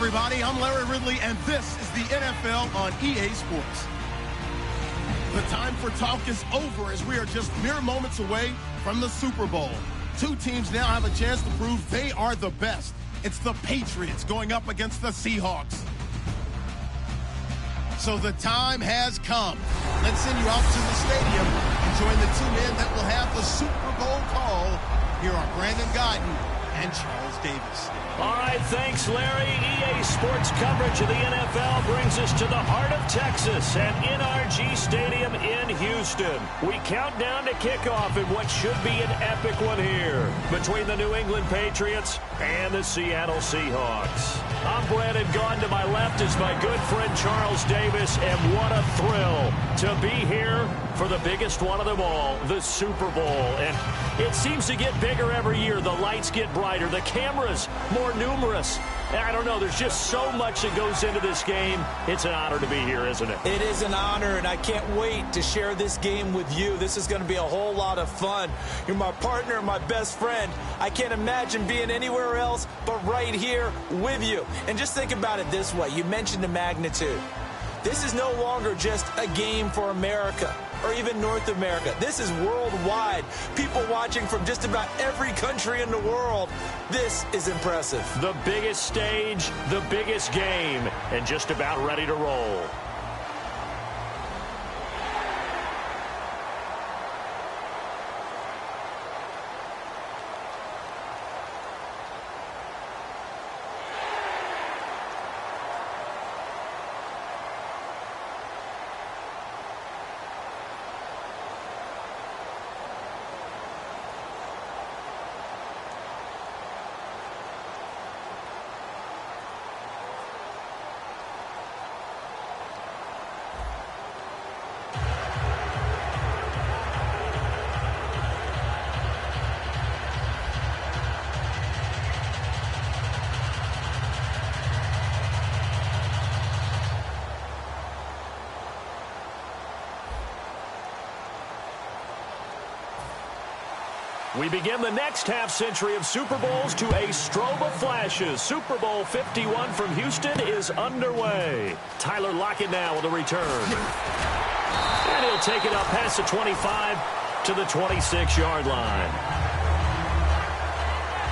everybody. I'm Larry Ridley, and this is the NFL on EA Sports. The time for talk is over as we are just mere moments away from the Super Bowl. Two teams now have a chance to prove they are the best. It's the Patriots going up against the Seahawks. So the time has come. Let's send you out to the stadium and join the two men that will have the Super Bowl call. Here are Brandon Guyton and Charles Davis. All right, thanks, Larry. EA Sports coverage of the NFL brings us to the heart of Texas at NRG Stadium in Houston. We count down to kickoff in what should be an epic one here between the New England Patriots and the Seattle Seahawks. I'm Brandon Gaunt. To my left is my good friend Charles Davis, and what a thrill to be here for the biggest one of them all, the Super Bowl. And it seems to get bigger every year. The lights get brighter, the cameras more numerous. I don't know, there's just so much that goes into this game. It's an honor to be here, isn't it? It is an honor, and I can't wait to share this game with you. This is going to be a whole lot of fun. You're my partner, my best friend. I can't imagine being anywhere else but right here with you. And just think about it this way. You mentioned the magnitude. This is no longer just a game for America or even North America. This is worldwide. People watching from just about every country in the world. This is impressive. The biggest stage, the biggest game, and just about ready to roll. We begin the next half-century of Super Bowls to a strobe of flashes. Super Bowl 51 from Houston is underway. Tyler Lockett now with a return. And he'll take it up past the 25 to the 26-yard line.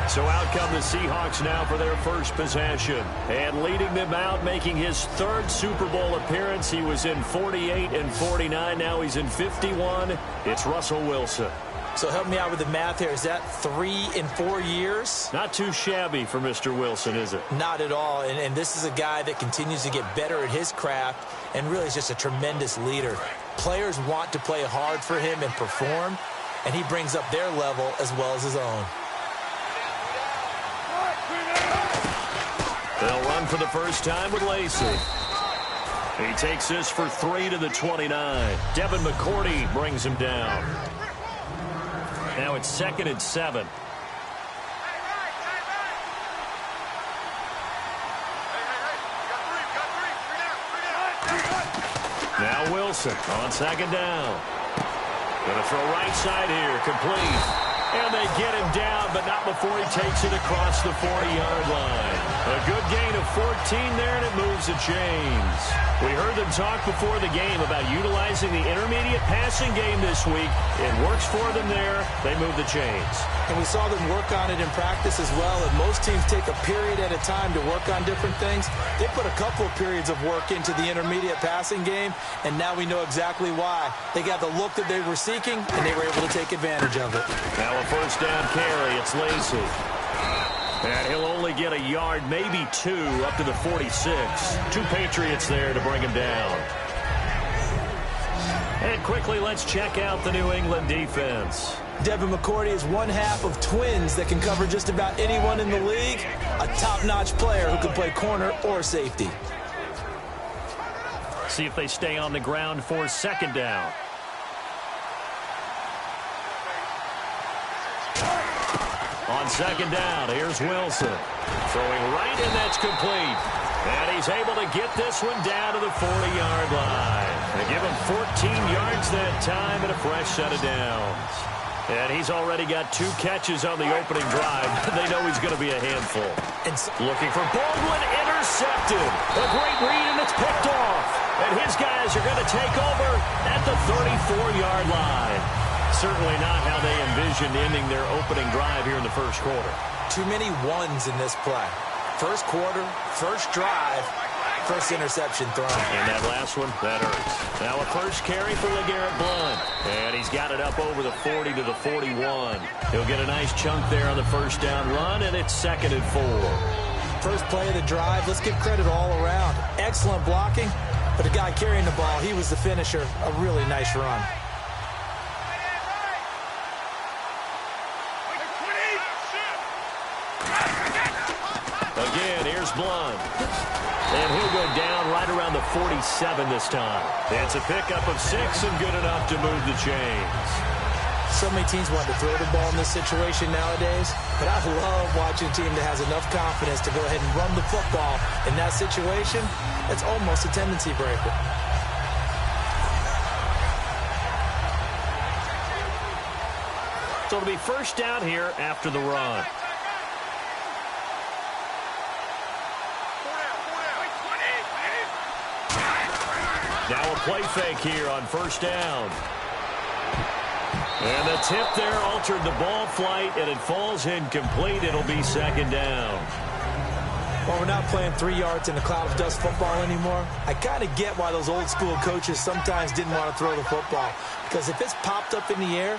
So out come the Seahawks now for their first possession. And leading them out, making his third Super Bowl appearance. He was in 48 and 49. Now he's in 51. It's Russell Wilson. So help me out with the math here. Is that 3 in 4 years? Not too shabby for Mr. Wilson, is it? Not at all. And this is a guy that continues to get better at his craft and really is just a tremendous leader. Players want to play hard for him and perform, and he brings up their level as well as his own. They'll run for the first time with Lacey. He takes this for 3 to the 29. Devin McCourty brings him down. Now it's 2nd and 7. Now Wilson on 2nd down. Gonna throw right side here, complete. And they get him down, but not before he takes it across the 40-yard line. A good gain of 14 there, and it moves the chains. We heard them talk before the game about utilizing the intermediate passing game this week. It works for them there. They move the chains. And we saw them work on it in practice as well. And most teams take a period at a time to work on different things. They put a couple of periods of work into the intermediate passing game, and now we know exactly why. They got the look that they were seeking, and they were able to take advantage of it. Now a first down carry. It's Lacey. And he'll only get a yard, maybe 2, up to the 46. 2 Patriots there to bring him down. And quickly, let's check out the New England defense. Devin McCourty is one half of twins that can cover just about anyone in the league. A top-notch player who can play corner or safety. See if they stay on the ground for 2nd down. On 2nd down, here's Wilson. Throwing right, and that's complete. And he's able to get this one down to the 40-yard line. They give him 14 yards that time and a fresh set of downs. And he's already got 2 catches on the opening drive. They know he's going to be a handful. And looking for Baldwin, intercepted. A great read, and it's picked off. And his guys are going to take over at the 34-yard line. Certainly not how they envisioned ending their opening drive here in the first quarter. Too many ones in this play. First quarter, first drive, first interception thrown. And that last one, that hurts. Now a first carry for LeGarrette Blount. And he's got it up over the 40 to the 41. He'll get a nice chunk there on the first down run, and it's 2nd and 4. First play of the drive, let's give credit all around. Excellent blocking, but the guy carrying the ball, he was the finisher. A really nice run. Again, here's Blount. And he'll go down right around the 47 this time. It's a pickup of 6 and good enough to move the chains. So many teams want to throw the ball in this situation nowadays, but I love watching a team that has enough confidence to go ahead and run the football. In that situation, it's almost a tendency breaker. So it'll be first down here after the run. Now a play fake here on first down. And the tip there altered the ball flight, and it falls incomplete. It'll be 2nd down. Well, we're not playing 3 yards in a cloud of dust football anymore. I kind of get why those old school coaches sometimes didn't want to throw the football. Because if it's popped up in the air,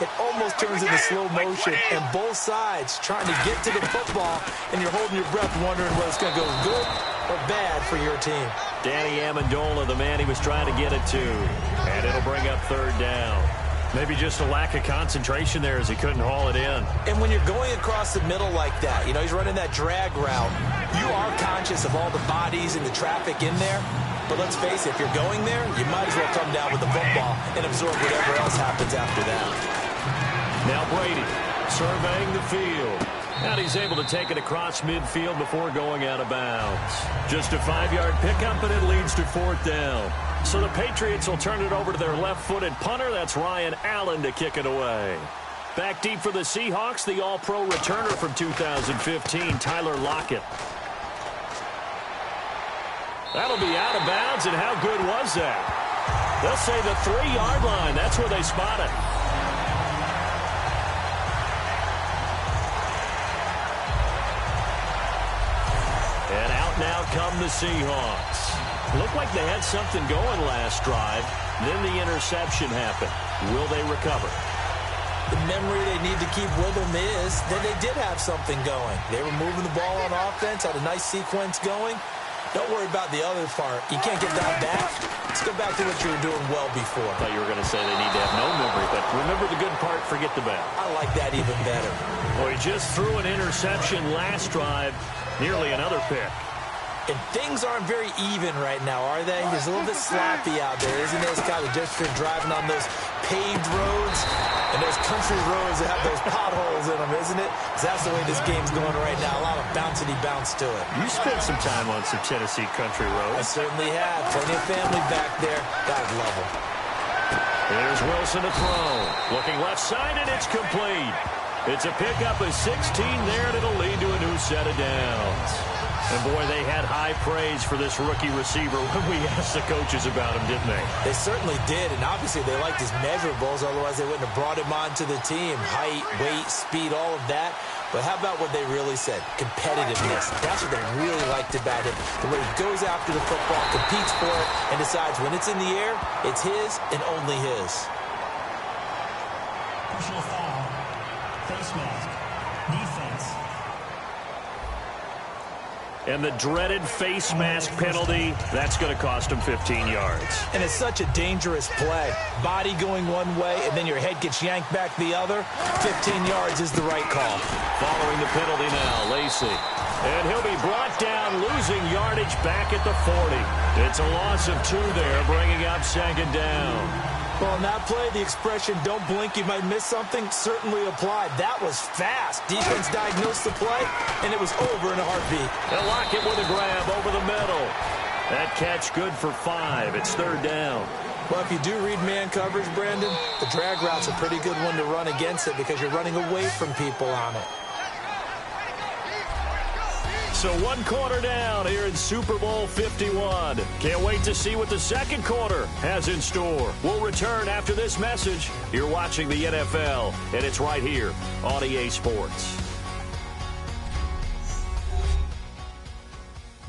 it almost turns into slow motion, and both sides trying to get to the football, and you're holding your breath wondering whether it's going to go good or bad for your team. Danny Amendola, the man he was trying to get it to. And it'll bring up 3rd down. Maybe just a lack of concentration there as he couldn't haul it in. And when you're going across the middle like that, you know, he's running that drag route, you are conscious of all the bodies and the traffic in there. But let's face it, if you're going there, you might as well come down with the football and absorb whatever else happens after that. Now Brady surveying the field. And he's able to take it across midfield before going out of bounds. Just a 5-yard pickup, and it leads to 4th down. So the Patriots will turn it over to their left-footed punter. That's Ryan Allen to kick it away. Back deep for the Seahawks, the All-Pro returner from 2015, Tyler Lockett. That'll be out of bounds, and how good was that? They'll say the 3-yard line. That's where they spot it. And out now come the Seahawks. Looked like they had something going last drive. Then the interception happened. Will they recover? The memory they need to keep with them is that they did have something going. They were moving the ball on offense, had a nice sequence going. Don't worry about the other part. You can't get that back. Let's go back to what you were doing well before. I thought you were going to say they need to have no memory, but remember the good part, forget the bad. I like that even better. Well, he just threw an interception last drive, nearly another pick. And things aren't very even right now, are they? It's a little bit sloppy out there, isn't it? It's kind of just for driving on those paved roads and those country roads that have those potholes in them, isn't it? 'Cause that's the way this game's going right now. A lot of bouncy bounce to it. You spent some time on some Tennessee country roads. I certainly have. Plenty of family back there. God love them. There's Wilson to throw. Looking left side, and it's complete. It's a pickup of 16 there, and it'll lead to a new set of downs. And, boy, they had high praise for this rookie receiver when we asked the coaches about him, didn't they? They certainly did, and obviously they liked his measurables. Otherwise, they wouldn't have brought him onto the team. Height, weight, speed, all of that. But how about what they really said? Competitiveness. That's what they really liked about him. The way he goes after the football, competes for it, and decides when it's in the air, it's his and only his. Personal foul. Face mask. Defense. And the dreaded face mask penalty, that's going to cost him 15 yards. And it's such a dangerous play. Body going one way, and then your head gets yanked back the other. 15 yards is the right call. Following the penalty now, Lacey. And he'll be brought down, losing yardage back at the 40. It's a loss of 2 there, bringing up 2nd down. Well, in that play, the expression, don't blink, you might miss something, certainly applied. That was fast. Defense diagnosed the play, and it was over in a heartbeat. They'll lock it with a grab over the middle. That catch good for 5. It's 3rd down. Well, if you do read man coverage, Brandon, the drag route's a pretty good one to run against it because you're running away from people on it. So 1 quarter down here in Super Bowl 51. Can't wait to see what the second quarter has in store. We'll return after this message. You're watching the NFL, and it's right here on EA Sports.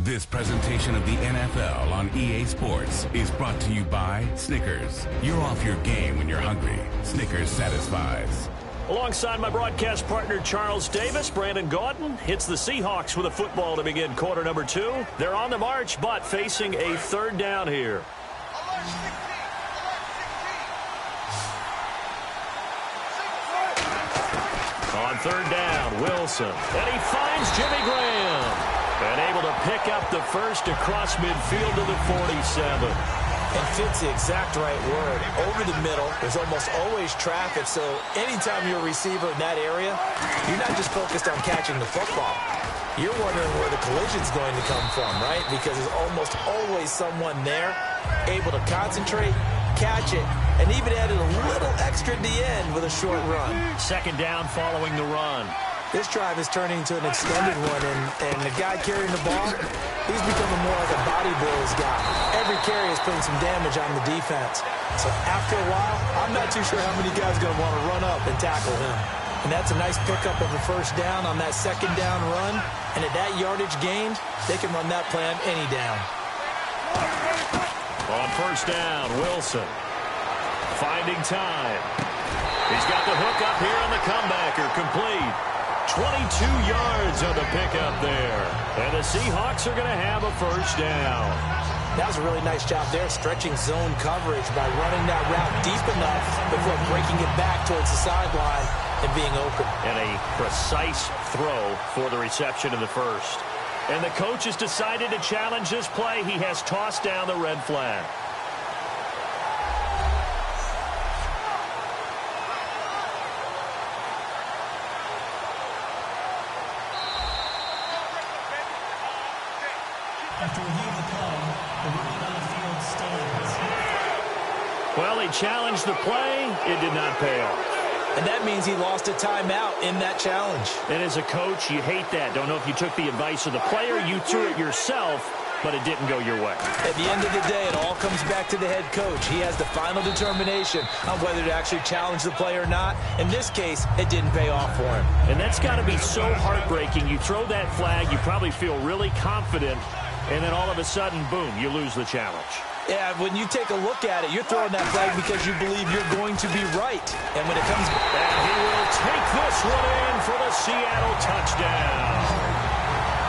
This presentation of the NFL on EA Sports is brought to you by Snickers. You're off your game when you're hungry. Snickers satisfies. Alongside my broadcast partner, Charles Davis, Brandon Gaudin hits the Seahawks with a football to begin quarter number 2. They're on the march, but facing a third down here. On third down, Wilson. And he finds Jimmy Graham. And able to pick up the first across midfield to the 47. And fits the exact right word. Over the middle, there's almost always traffic, so anytime you're a receiver in that area, you're not just focused on catching the football. You're wondering where the collision's going to come from, right? Because there's almost always someone there able to concentrate, catch it, and even added a little extra at the end with a short run. Second down following the run. This drive is turning into an extended one, and the guy carrying the ball, he's becoming more like a body blows guy. Every carry is putting some damage on the defense. So after a while, I'm not too sure how many guys are going to want to run up and tackle him. And that's a nice pickup of a first down on that second down run. And at that yardage gained, they can run that play on any down. On first down, Wilson finding time. He's got the hook up here on the comebacker, complete. 22 yards on the pickup there. And the Seahawks are going to have a first down. That was a really nice job there, stretching zone coverage by running that route deep enough before breaking it back towards the sideline and being open. And a precise throw for the reception in the first. And the coach has decided to challenge this play. He has tossed down the red flag. After review of the play, the ruling on the field stands. Well, he challenged the play. It did not pay off. And that means he lost a timeout in that challenge. And as a coach, you hate that. Don't know if you took the advice of the player, you threw it yourself, but it didn't go your way. At the end of the day, it all comes back to the head coach. He has the final determination on whether to actually challenge the play or not. In this case, it didn't pay off for him. And that's got to be so heartbreaking. You throw that flag, you probably feel really confident, and then all of a sudden, boom, you lose the challenge. Yeah, when you take a look at it, you're throwing that flag because you believe you're going to be right. And when it comes back, and he will take this one in for the Seattle touchdown.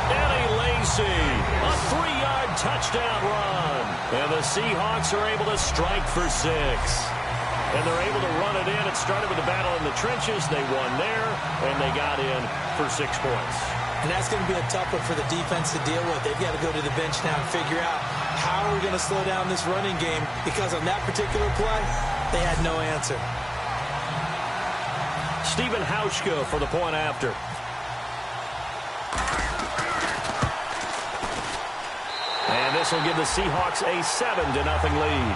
Eddie Lacy, a 3-yard touchdown run. And the Seahawks are able to strike for 6. And they're able to run it in. It started with a battle in the trenches. They won there, and they got in for 6 points. And that's going to be a tough one for the defense to deal with. They've got to go to the bench now and figure out how we're going to slow down this running game, because on that particular play, they had no answer. Stephen Hauschka for the point after. And this will give the Seahawks a 7-0 lead.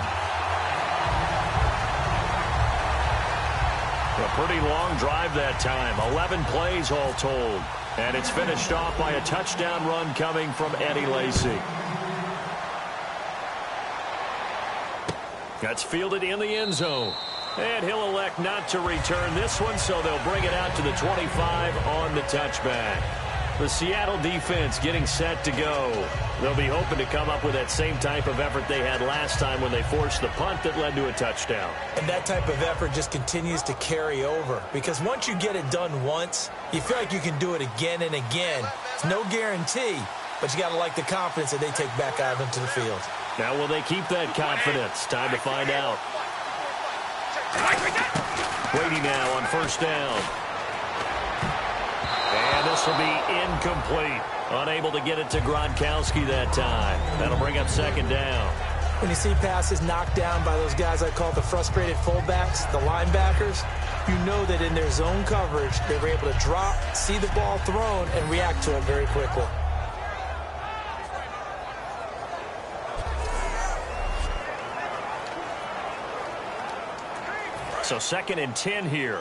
A pretty long drive that time. 11 plays all told. And it's finished off by a touchdown run coming from Eddie Lacy. That's fielded in the end zone. And he'll elect not to return this one, so they'll bring it out to the 25 on the touchback. The Seattle defense getting set to go. They'll be hoping to come up with that same type of effort they had last time when they forced the punt that led to a touchdown. And that type of effort just continues to carry over, because once you get it done once, you feel like you can do it again and again. It's no guarantee, but you got to like the confidence that they take back out into the field. Now, will they keep that confidence? Time to find out. Brady now on first down. And this will be incomplete. Unable to get it to Gronkowski that time. That'll bring up second down. When you see passes knocked down by those guys I call the frustrated fullbacks, the linebackers, you know that in their zone coverage, they were able to drop, see the ball thrown, and react to it very quickly. So 2nd and 10 here.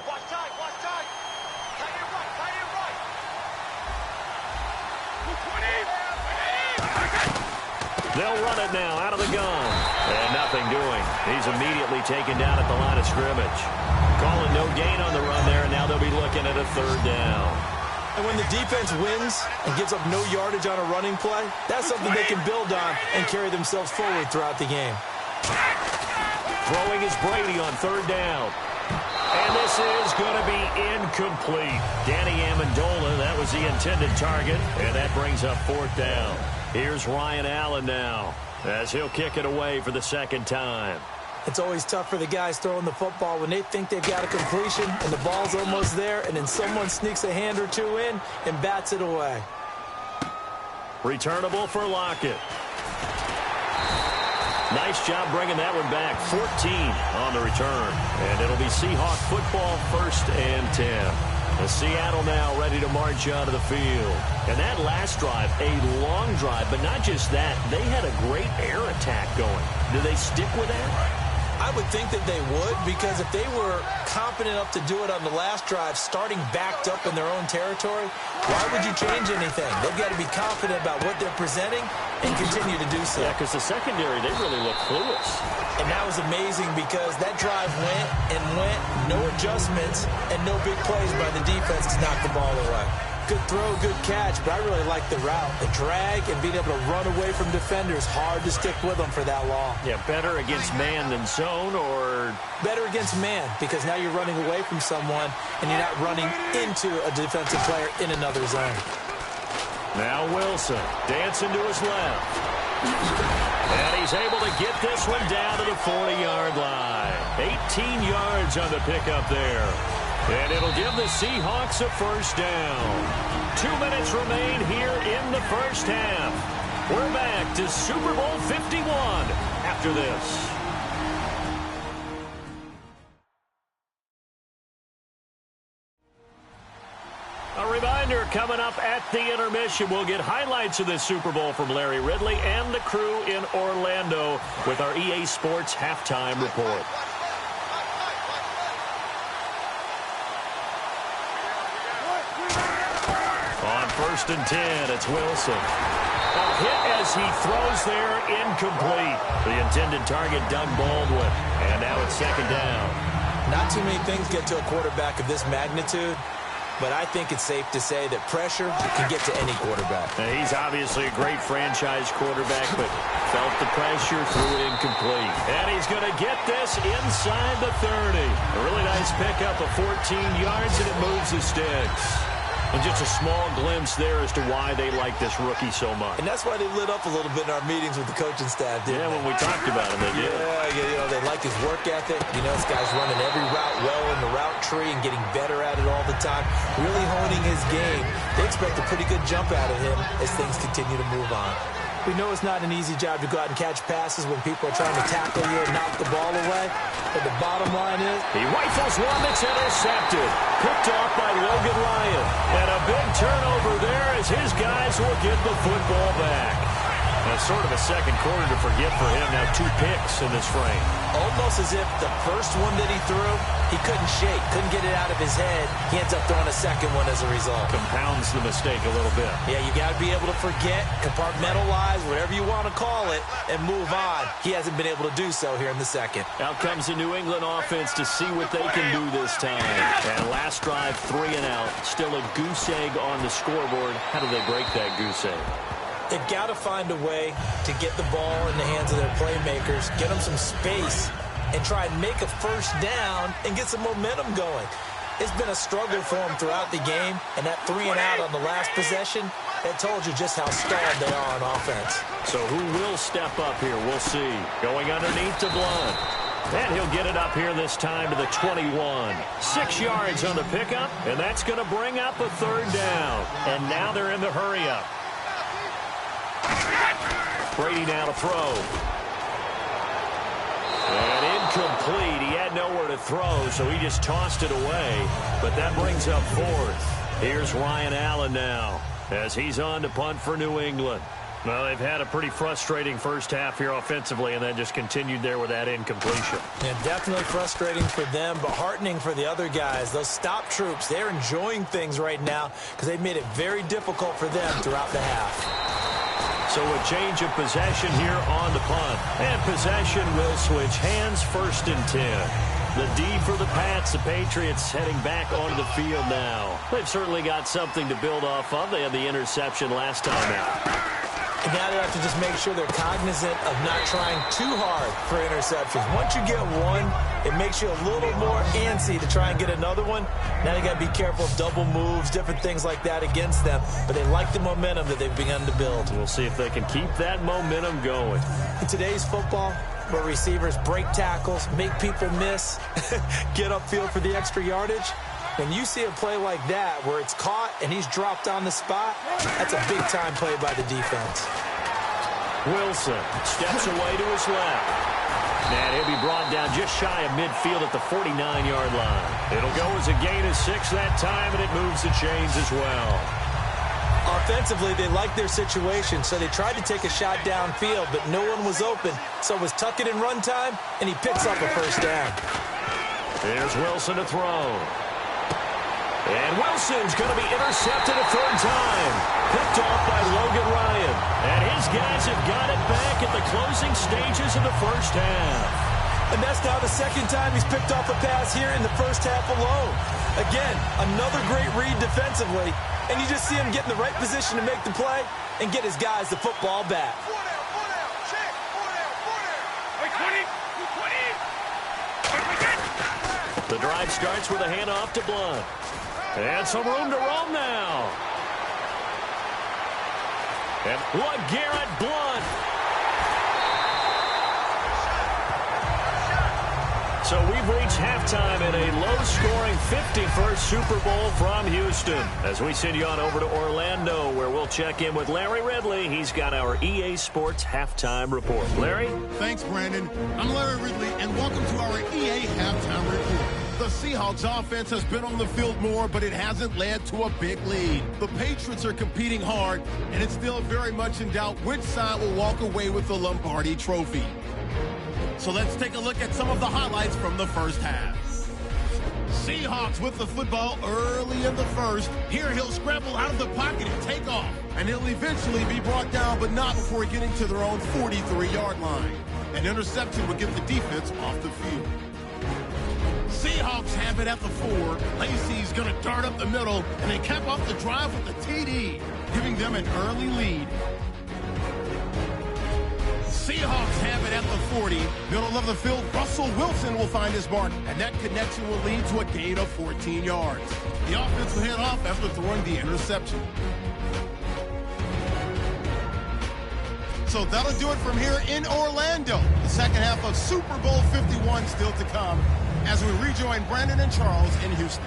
They'll run it now out of the gun. And nothing doing. He's immediately taken down at the line of scrimmage. Calling no gain on the run there, and now they'll be looking at a 3rd down. And when the defense wins and gives up no yardage on a running play, that's something they can build on and carry themselves forward throughout the game. Throwing is Brady on 3rd down. And this is going to be incomplete. Danny Amendola, that was the intended target, and that brings up 4th down. Here's Ryan Allen now as he'll kick it away for the 2nd time. It's always tough for the guys throwing the football when they think they've got a completion and the ball's almost there, and then someone sneaks a hand or two in and bats it away. Returnable for Lockett. Nice job bringing that one back. 14 on the return. And it'll be Seahawk football, 1st and 10. Seattle now ready to march onto the field. And that last drive, a long drive, but not just that. They had a great air attack going. Do they stick with that? I would think that they would, because if they were confident enough to do it on the last drive, starting backed up in their own territory, why would you change anything? They've got to be confident about what they're presenting and continue to do so. Yeah, because the secondary, they really look clueless. And that was amazing because that drive went and went, no adjustments, and no big plays by the defense to knock the ball away. Good throw, good catch, but I really like the route. The drag and being able to run away from defenders, hard to stick with them for that long. Yeah, better against man than zone, or? Better against man, because now you're running away from someone and you're not running into a defensive player in another zone. Now Wilson dancing to his left. And he's able to get this one down to the 40-yard line. 18 yards on the pickup there. And it'll give the Seahawks a 1st down. 2 minutes remain here in the 1st half. We're back to Super Bowl 51 after this. A reminder, coming up at the intermission, we'll get highlights of this Super Bowl from Larry Ridley and the crew in Orlando with our EA Sports halftime report. On 1st and 10, it's Wilson. A hit as he throws there, incomplete. The intended target, Doug Baldwin. And now it's 2nd down. Not too many things get to a quarterback of this magnitude, but I think it's safe to say that pressure can get to any quarterback. Now, he's obviously a great franchise quarterback, but felt the pressure, threw it incomplete. And he's going to get this inside the 30. A really nice pickup of 14 yards, and it moves the sticks. And just a small glimpse there as to why they like this rookie so much. And that's why they lit up a little bit in our meetings with the coaching staff, didn't they? When we talked about him, they did. Yeah, they like his work ethic. You know, this guy's running every route well in the route tree and getting better at it all the time. Really honing his game. They expect a pretty good jump out of him as things continue to move on. We know it's not an easy job to go out and catch passes when people are trying to tackle you and knock the ball away. But the bottom line is, he rifles one that's intercepted. Picked off by Logan Ryan. And a big turnover there as his guys will get the football back. That's sort of a second quarter to forget for him. Now 2 picks in this frame. Almost as if the first one that he threw, he couldn't shake, couldn't get it out of his head. He ends up throwing a second one as a result. Compounds the mistake a little bit. Yeah, you got to be able to forget, compartmentalize, whatever you want to call it, and move on. He hasn't been able to do so here in the second. Out comes the New England offense to see what they can do this time. And last drive, 3 and out. Still a goose egg on the scoreboard. How do they break that goose egg? They've got to find a way to get the ball in the hands of their playmakers, get them some space, and try and make a 1st down and get some momentum going. It's been a struggle for them throughout the game, and that 3 and out on the last possession, that told you just how stalled they are on offense. So who will step up here? We'll see. Going underneath to Blunt. And he'll get it up here this time to the 21. 6 yards on the pickup, and that's going to bring up a 3rd down. And now they're in the hurry-up. Brady now to throw. And incomplete. He had nowhere to throw, so he just tossed it away. But that brings up 4th. Here's Ryan Allen now as he's on to punt for New England. Well, they've had a pretty frustrating first half here offensively, and then just continued there with that incompletion. Yeah, definitely frustrating for them, but heartening for the other guys. Those stop troops, they're enjoying things right now because they've made it very difficult for them throughout the half. So a change of possession here on the punt. And possession will switch hands, 1st and 10. The D for the Pats. The Patriots heading back onto the field now. They've certainly got something to build off of. They had the interception last time out. And now they have to just make sure they're cognizant of not trying too hard for interceptions. Once you get one, it makes you a little more antsy to try and get another one. Now they got to be careful of double moves, different things like that against them. But they like the momentum that they've begun to build. We'll see if they can keep that momentum going. In today's football, where receivers break tackles, make people miss, get upfield for the extra yardage, when you see a play like that where it's caught and he's dropped on the spot, that's a big-time play by the defense. Wilson steps away to his left. And he'll be brought down just shy of midfield at the 49-yard line. It'll go as a gain of 6 that time, and it moves the chains as well. Offensively, they like their situation, so they tried to take a shot downfield, but no one was open. So it was tuck it in run time, and he picks up a 1st down. Here's Wilson to throw. And Wilson's going to be intercepted a 3rd time. Picked off by Logan Ryan. And his guys have got it back at the closing stages of the first half. And that's now the 2nd time he's picked off a pass here in the first half alone. Again, another great read defensively. And you just see him get in the right position to make the play and get his guys the football back. The drive starts with a handoff to Blunt. And some room to roam now. And LeGarrette Blunt. So we've reached halftime in a low-scoring 51st Super Bowl from Houston. As we send you on over to Orlando, where we'll check in with Larry Ridley. He's got our EA Sports Halftime Report. Larry? Thanks, Brandon. I'm Larry Ridley, and welcome to our EA Halftime Report. The Seahawks offense has been on the field more, but it hasn't led to a big lead. The Patriots are competing hard, and it's still very much in doubt which side will walk away with the Lombardi Trophy. So let's take a look at some of the highlights from the first half. Seahawks with the football early in the first. Here he'll scramble out of the pocket and take off. And he'll eventually be brought down, but not before getting to their own 43-yard line. An interception would get the defense off the field. Seahawks have it at the 4. Lacey's going to dart up the middle, and they cap off the drive with the TD, giving them an early lead. Seahawks have it at the 40. Middle of the field, Russell Wilson will find his mark, and that connection will lead to a gain of 14 yards. The offense will head off after throwing the interception. So that'll do it from here in Orlando. The second half of Super Bowl 51 still to come as we rejoin Brandon and Charles in Houston.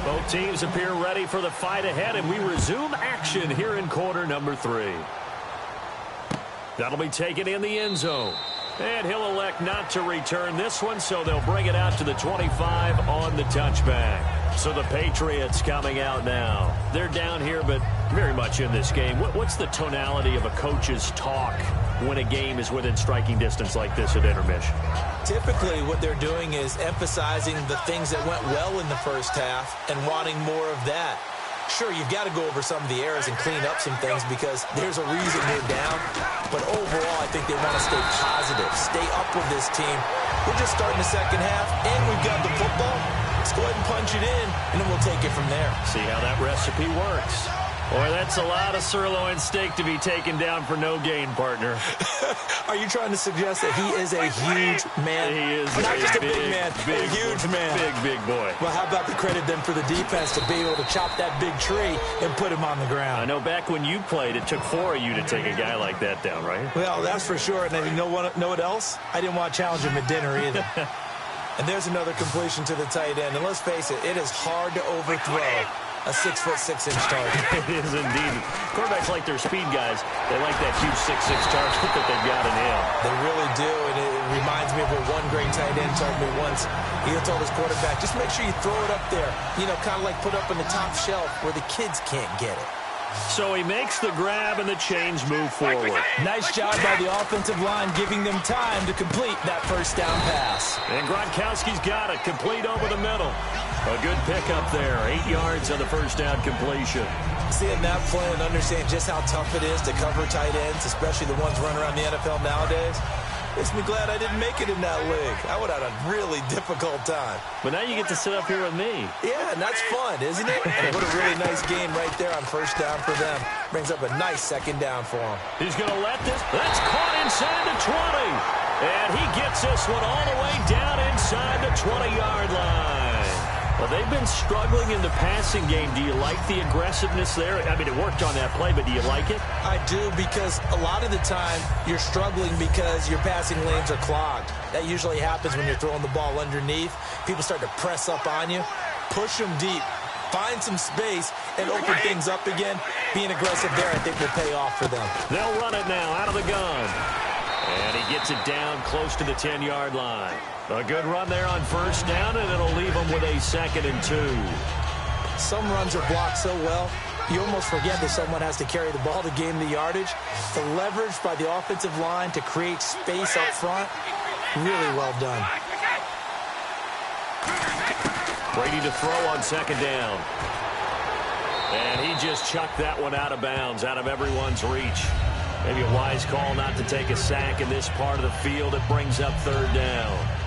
Both teams appear ready for the fight ahead, and we resume action here in quarter number 3. That'll be taken in the end zone. And he'll elect not to return this one, so they'll bring it out to the 25 on the touchback. So the Patriots coming out now. They're down here, but very much in this game. What's the tonality of a coach's talk when a game is within striking distance like this at intermission? Typically, what they're doing is emphasizing the things that went well in the first half and wanting more of that. Sure, you've got to go over some of the errors and clean up some things because there's a reason they're down. But overall, I think they want to stay positive, stay up with this team. We're just starting the second half, and we've got the football. Let's go ahead and punch it in, and then we'll take it from there. See how that recipe works. Boy, that's a lot of sirloin steak to be taken down for no gain, partner. Are you trying to suggest that he is a huge man? He is not just a big man, a huge man. Big boy. Well, how about the credit then for the defense to be able to chop that big tree and put him on the ground? I know back when you played, it took 4 of you to take a guy like that down, right? Well, that's for sure. And then you know what else? I didn't want to challenge him at dinner either. And there's another completion to the tight end. And let's face it, it is hard to overthrow a 6'6" target. It is indeed. Quarterbacks like their speed guys. They like that huge 6'6" target that they've got in him. They really do. what one great tight end told me once. He told his quarterback, just make sure you throw it up there, you know, kind of like put up on the top shelf where the kids can't get it. So he makes the grab and the chains move forward. Nice job by the offensive line giving them time to complete that first down pass. And Gronkowski's got it, complete over the middle. A good pickup there, 8 yards on the first down completion. Seeing that play and understand just how tough it is to cover tight ends, especially the ones running around the NFL nowadays, makes me glad I didn't make it in that league. I would have had a really difficult time. But now you get to sit up here with me. Yeah, and that's fun, isn't it? And what a really nice gain right there on first down for them. Brings up a nice second down for him. He's going to let this. That's caught inside the 20. And he gets this one all the way down inside the 20-yard line. Well, they've been struggling in the passing game. Do you like the aggressiveness there? I mean, it worked on that play, but do you like it? I do, because a lot of the time you're struggling because your passing lanes are clogged. That usually happens when you're throwing the ball underneath. People start to press up on you. Push them deep. Find some space and open things up again. Being aggressive there, I think, will pay off for them. They'll run it now out of the gun. And he gets it down close to the 10-yard line. A good run there on first down, and it'll leave him with a 2nd and 2. Some runs are blocked so well, you almost forget that someone has to carry the ball to gain the yardage. The leverage by the offensive line to create space up front, really well done. Brady to throw on 2nd down. And he just chucked that one out of bounds, out of everyone's reach. Maybe a wise call not to take a sack in this part of the field. It brings up 3rd down.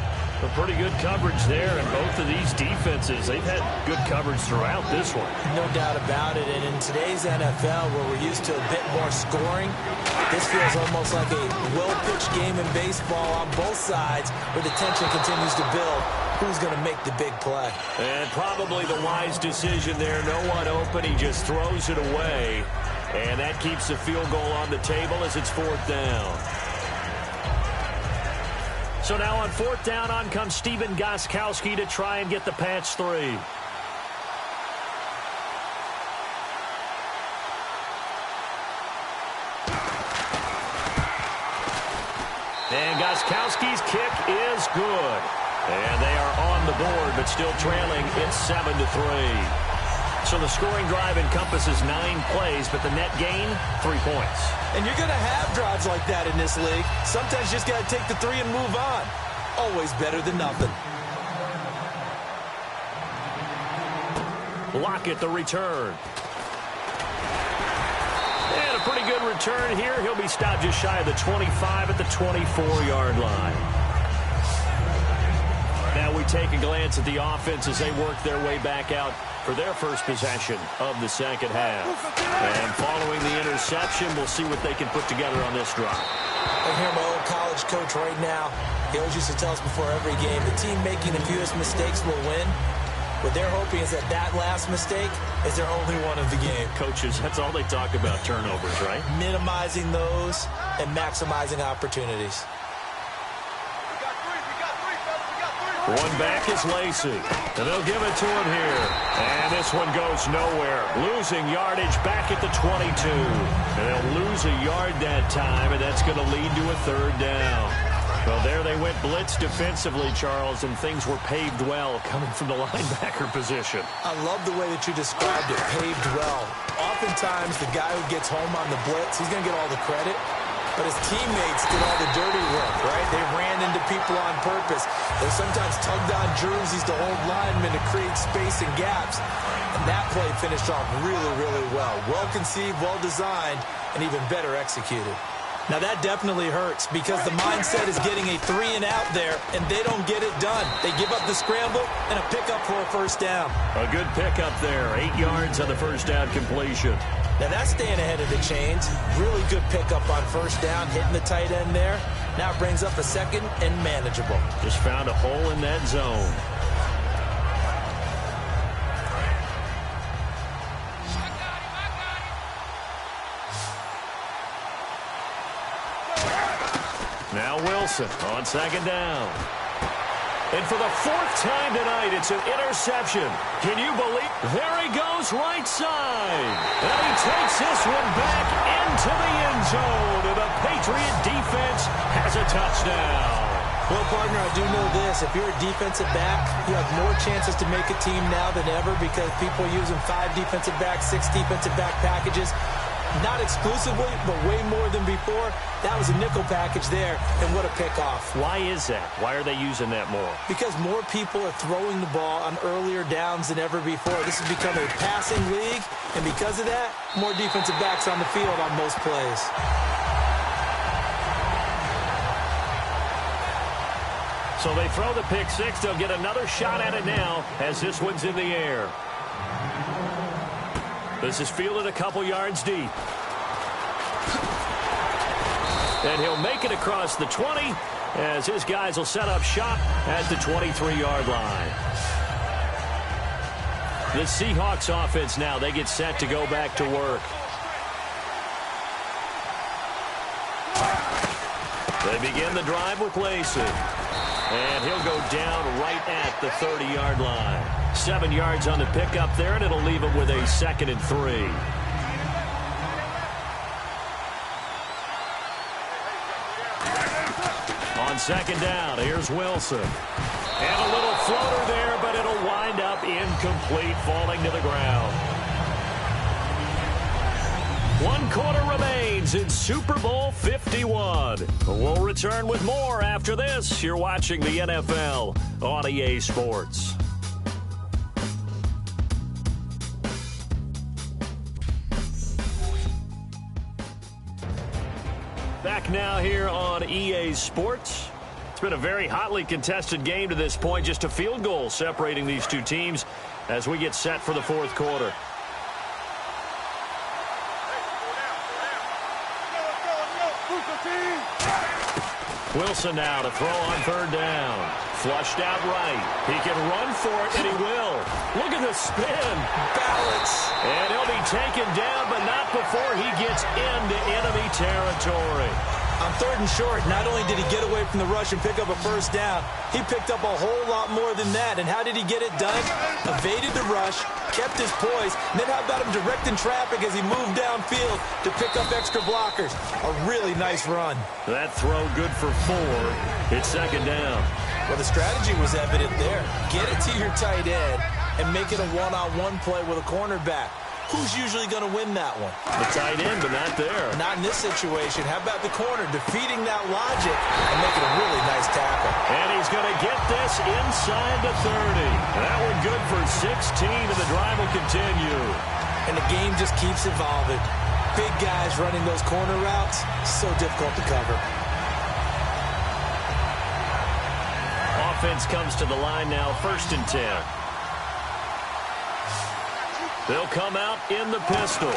A pretty good coverage there, and both of these defenses, they've had good coverage throughout this one. No doubt about it, and in today's NFL, where we're used to a bit more scoring, this feels almost like a well-pitched game in baseball on both sides, where the tension continues to build. Who's going to make the big play? And probably the wise decision there. No one open. He just throws it away. And that keeps the field goal on the table as it's 4th down. So now on 4th down, on comes Stephen Gostkowski to try and get the patch 3. And Gostkowski's kick is good. And they are on the board, but still trailing. It's 7-3. So the scoring drive encompasses 9 plays, but the net gain, 3 points. And you're going to have drives like that in this league. Sometimes you just got to take the 3 and move on. Always better than nothing. Lockett the return. And a pretty good return here. He'll be stopped just shy of the 25 at the 24-yard line. Now we take a glance at the offense as they work their way back out for their first possession of the second half. And following the interception, we'll see what they can put together on this drive. I hear my old college coach right now. He always used to tell us before every game, the team making the fewest mistakes will win. What they're hoping is that that last mistake is their only one of the game. Coaches, that's all they talk about, turnovers, right? Minimizing those and maximizing opportunities. One back is Lacey, and they'll give it to him here. And this one goes nowhere. Losing yardage back at the 22. And they'll lose a yard that time, and that's going to lead to a 3rd down. Well, there they went blitz defensively, Charles, and things were paved well coming from the linebacker position. I love the way that you described it, paved well. Oftentimes, the guy who gets home on the blitz, he's going to get all the credit. But his teammates did all the dirty work, right? They ran into people on purpose. They sometimes tugged on jerseys to hold linemen to create space and gaps. And that play finished off really, really well. Well-conceived, well-designed, and even better executed. Now, that definitely hurts because the mindset is getting a 3 and out there, and they don't get it done. They give up the scramble and a pickup for a first down. A good pickup there, 8 yards on the first down completion. Now, that's staying ahead of the chains. Really good pickup on first down, hitting the tight end there. Now it brings up a 2nd and manageable. Just found a hole in that zone. Now Wilson on 2nd down. And for the 4th time tonight, it's an interception. Can you believe? There he goes right side. And he takes this one back into the end zone. And the Patriot defense has a touchdown. Well, partner, I do know this. If you're a defensive back, you have more chances to make a team now than ever because people are using 5 defensive backs, 6 defensive back packages. Not exclusively, but way more than before. That was a nickel package there, and what a pickoff. Why is that? Why are they using that more? Because more people are throwing the ball on earlier downs than ever before. This has become a passing league, and because of that, more defensive backs on the field on most plays. So they throw the pick six. They'll get another shot at it now as this one's in the air. This is fielded a couple yards deep. And he'll make it across the 20 as his guys will set up shop at the 23-yard line. The Seahawks offense now, they get set to go back to work. They begin the drive with Lacey. And he'll go down right at the 30-yard line. 7 yards on the pickup there, and it'll leave him with a 2nd and 3. On 2nd down, here's Wilson. And a little floater there, but it'll wind up incomplete, falling to the ground. 1 quarter remains in Super Bowl 51. We'll return with more after this. You're watching the NFL on EA Sports. Back now here on EA Sports. It's been a very hotly contested game to this point. Just a field goal separating these two teams as we get set for the 4th quarter. Wilson now to throw on 3rd down. Flushed out right. He can run for it, and he will. Look at the spin. Balance. And he'll be taken down, but not before he gets into enemy territory. On 3rd and short, not only did he get away from the rush and pick up a 1st down, he picked up a whole lot more than that. And how did he get it done? Evaded the rush, kept his poise, and then how about him directing traffic as he moved downfield to pick up extra blockers? A really nice run. That throw good for 4. It's 2nd down. Well, the strategy was evident there. Get it to your tight end and make it a one-on-one play with a cornerback. Who's usually going to win that one? The tight end, but not there. Not in this situation. How about the corner defeating that logic and making a really nice tackle? And he's going to get this inside the 30. That one good for 16, and the drive will continue. And the game just keeps evolving. Big guys running those corner routes, so difficult to cover. Offense comes to the line now, 1st and 10. They'll come out in the pistol.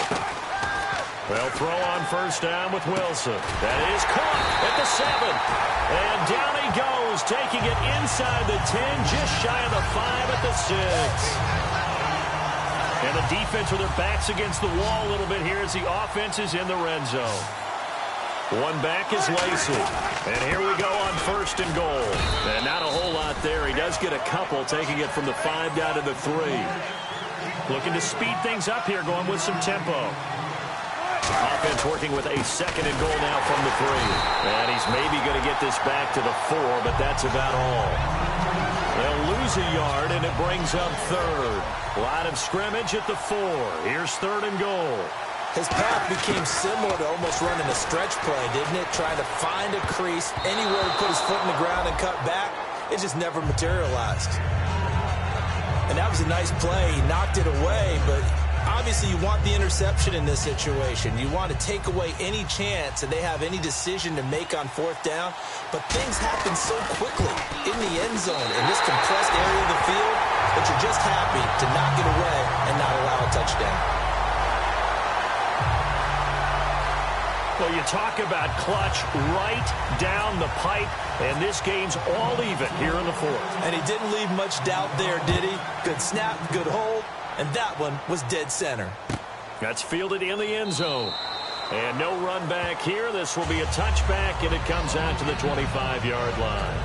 They'll throw on 1st down with Wilson. That is caught at the 7. And down he goes, taking it inside the 10, just shy of the 5 at the 6. And the defense with their backs against the wall a little bit here as the offense is in the red zone. One back is Lacey. And here we go on 1st and goal. And not a whole lot there. He does get a couple, taking it from the 5 down to the 3. Looking to speed things up here, going with some tempo. Offense working with a 2nd and goal now from the 3. And he's maybe going to get this back to the 4, but that's about all. They'll lose a yard, and it brings up 3rd. Line of scrimmage at the 4. Here's 3rd and goal. His path became similar to almost running a stretch play, didn't it? Trying to find a crease, anywhere to put his foot in the ground and cut back. It just never materialized. And that was a nice play. He knocked it away, but obviously you want the interception in this situation. You want to take away any chance that they have any decision to make on 4th down. But things happen so quickly in the end zone in this compressed area of the field that you're just happy to knock it away and not allow a touchdown. Well, you talk about clutch right down the pipe, and this game's all even here in the 4th. And he didn't leave much doubt there, did he? Good snap, good hold, and that one was dead center. That's fielded in the end zone. And no run back here. This will be a touchback, and it comes out to the 25-yard line.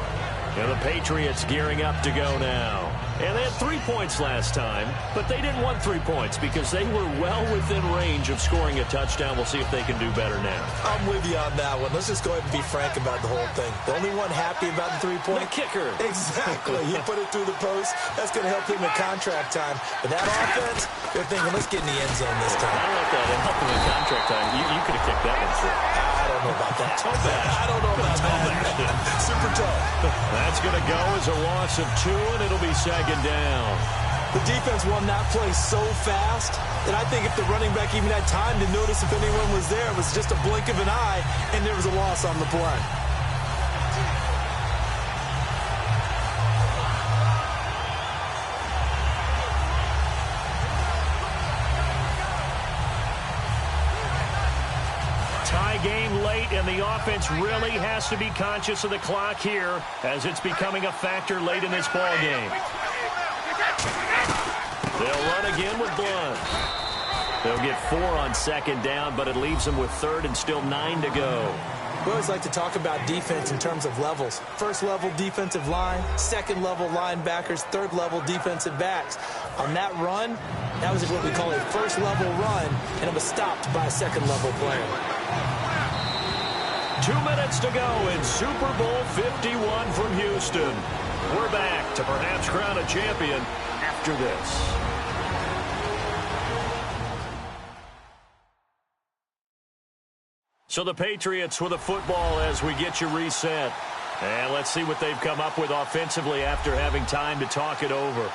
And the Patriots gearing up to go now. And they had 3 points last time, but they didn't want 3 points because they were well within range of scoring a touchdown. We'll see if they can do better now. I'm with you on that one. Let's just go ahead and be frank about the whole thing. The only one happy about the 3-point? The kicker. Exactly. He put it through the post. That's going to help him in contract time. But that offense, they're thinking, let's get in the end zone this time. I don't know if that helped him in contract time. You could have kicked that one through. I don't know about that. I don't know about that. Super tough. That's going to go as a loss of 2, and it'll be second down. The defense won that play so fast that I think if the running back even had time to notice if anyone was there, it was just a blink of an eye, and there was a loss on the play. Tie game late, and the offense really has to be conscious of the clock here as it's becoming a factor late in this ball game. They'll run again with Blunt. They'll get 4 on second down, but it leaves them with third and still 9 to go. We always like to talk about defense in terms of levels. First level defensive line, second level linebackers, third level defensive backs. On that run, that was what we call a first level run, and it was stopped by a second level player. 2 minutes to go in Super Bowl 51 from Houston. We're back to perhaps crown a champion after this. So the Patriots with a football as we get you reset. And let's see what they've come up with offensively after having time to talk it over.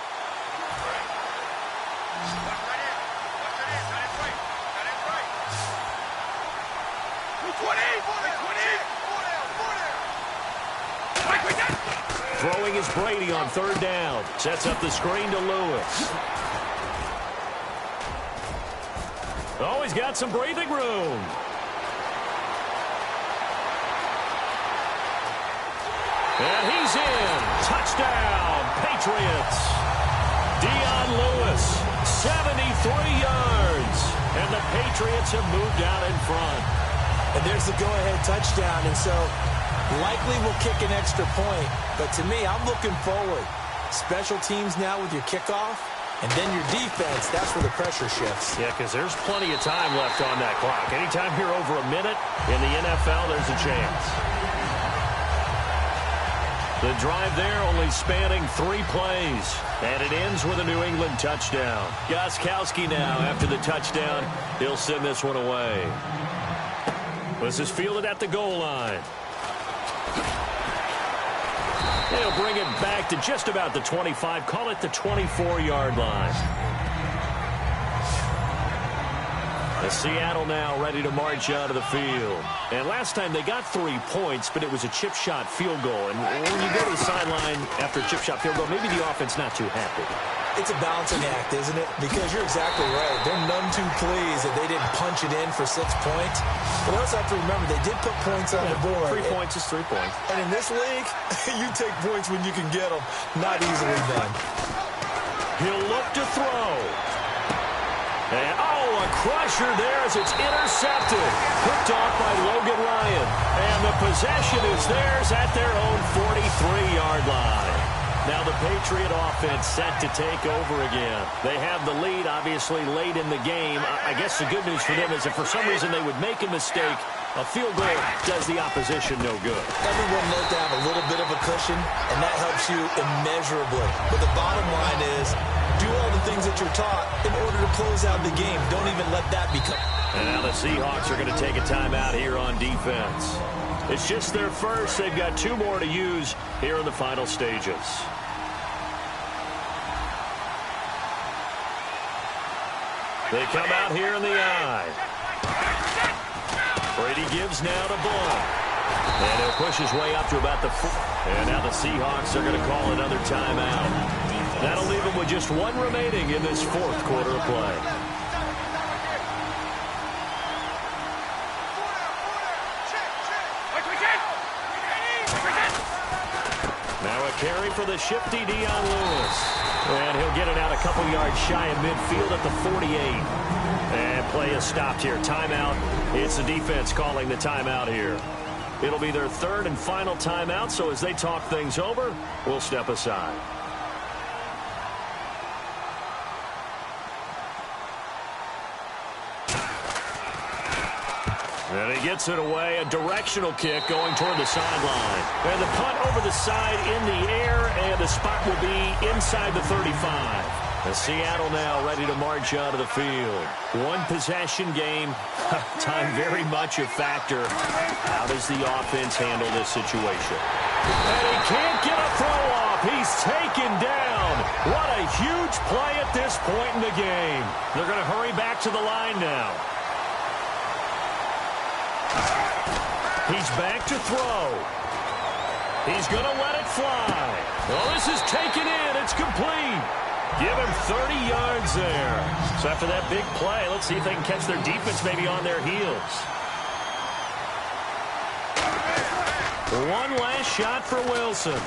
Throwing is Brady on third down. Sets up the screen to Lewis. Oh, he's got some breathing room. And he's in. Touchdown, Patriots. Dion Lewis, 73 yards. And the Patriots have moved out in front. And there's the go-ahead touchdown. And so likely we'll kick an extra point. But to me, I'm looking forward. Special teams now with your kickoff. And then your defense, that's where the pressure shifts. Yeah, because there's plenty of time left on that clock. Anytime you're over a minute in the NFL, there's a chance. The drive there only spanning 3 plays. And it ends with a New England touchdown. Gostkowski now, after the touchdown, he'll send this one away. This is fielded at the goal line. They'll bring it back to just about the 25. Call it the 24-yard line. The Seattle now ready to march out of the field. And last time they got 3 points, but it was a chip shot field goal. And when you go to the sideline after a chip shot field goal, maybe the offense not too happy. It's a balancing act, isn't it? Because you're exactly right. They're none too pleased that they didn't punch it in for 6 points. But also have to remember, they did put points on the board. 3 points is 3 points. And in this league, you take points when you can get them. Not easily done. He'll look to throw. And, a crusher there as it's intercepted. Picked off by Logan Ryan. And the possession is theirs at their own 43-yard line. Now the Patriot offense set to take over again. They have the lead, obviously, late in the game. I guess the good news for them is if for some reason they would make a mistake, a field goal does the opposition no good. Everyone knows to have a little bit of a cushion, and that helps you immeasurably. But the bottom line is, do all the things that you're taught in order to close out the game. Don't even let that become. And now the Seahawks are going to take a timeout here on defense. It's just their first. They've got 2 more to use here in the final stages. They come out here in the eye. Brady gives now to Blunt. And he'll push his way up to about the 4. And now the Seahawks are going to call another timeout. That'll leave them with just 1 remaining in this 4th quarter of play. Now a carry for the shifty Dion Lewis. And he'll get it out a couple yards shy of midfield at the 48. And play is stopped here. Timeout. It's the defense calling the timeout here. It'll be their 3rd and final timeout, so as they talk things over, we'll step aside. And he gets it away, a directional kick going toward the sideline. And the punt over the side in the air, and the spot will be inside the 35. And Seattle now ready to march out of the field. One possession game, time very much a factor. How does the offense handle this situation? And he can't get a throw off. He's taken down. What a huge play at this point in the game. They're going to hurry back to the line now. He's back to throw. He's going to let it fly. Oh, this is taken in. It's complete. Give him 30 yards there. So after that big play, let's see if they can catch their defense maybe on their heels. One last shot for Wilson.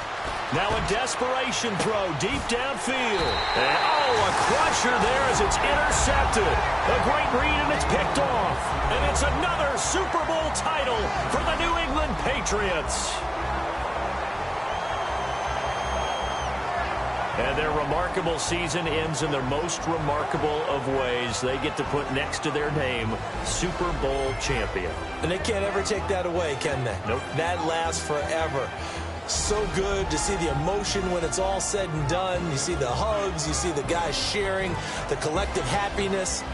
Now a desperation throw deep downfield. And, oh, a crusher there as it's intercepted. A great read, and it's picked off. And it's another Super Bowl title for the New England Patriots. And their remarkable season ends in their most remarkable of ways. They get to put next to their name, Super Bowl champion. And they can't ever take that away, can they? Nope. That lasts forever. So good to see the emotion when it's all said and done. You see the hugs, you see the guys sharing, the collective happiness.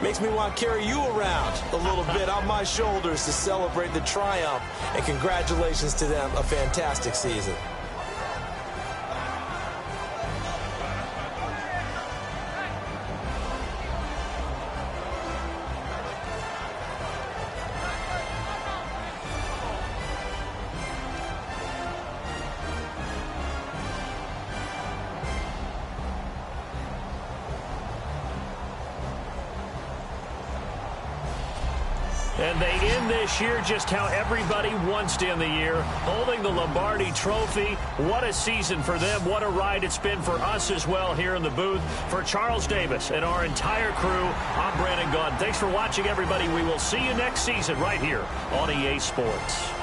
Makes me want to carry you around a little bit on my shoulders to celebrate the triumph. And congratulations to them, a fantastic season. And they end this year just how everybody wants to end the year, holding the Lombardi Trophy. What a season for them. What a ride it's been for us as well here in the booth. For Charles Davis and our entire crew, I'm Brandon Gaudin. Thanks for watching, everybody. We will see you next season right here on EA Sports.